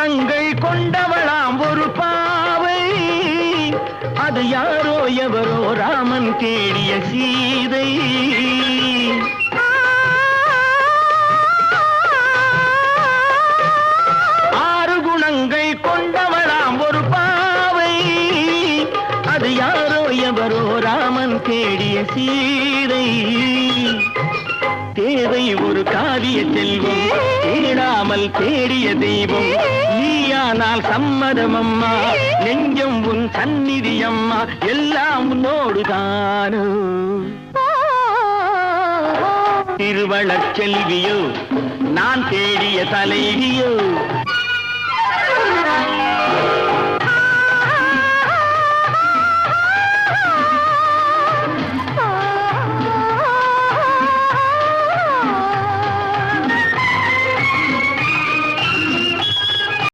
குணங்கள் கொண்டவளாம் ஒரு பாவை, அது யாரோ எவரோ ராமன் தேடிய சீதை. ஆறு குணங்கள் கொண்டவளாம் ஒரு பாவை, அது யாரோ எவரோ ராமன் தேடிய சீதை. தேவை ஒரு காவிய செல்வம், தேடாமல் தேடிய தெய்வம். நீயானால் சம்மதம் அம்மா, நெஞ்சம் உன் சந்நிதி அம்மா, எல்லாம் உன்னோடுதானோ. திருவளச் செல்வியோ நான் தேடிய தலைவியோ,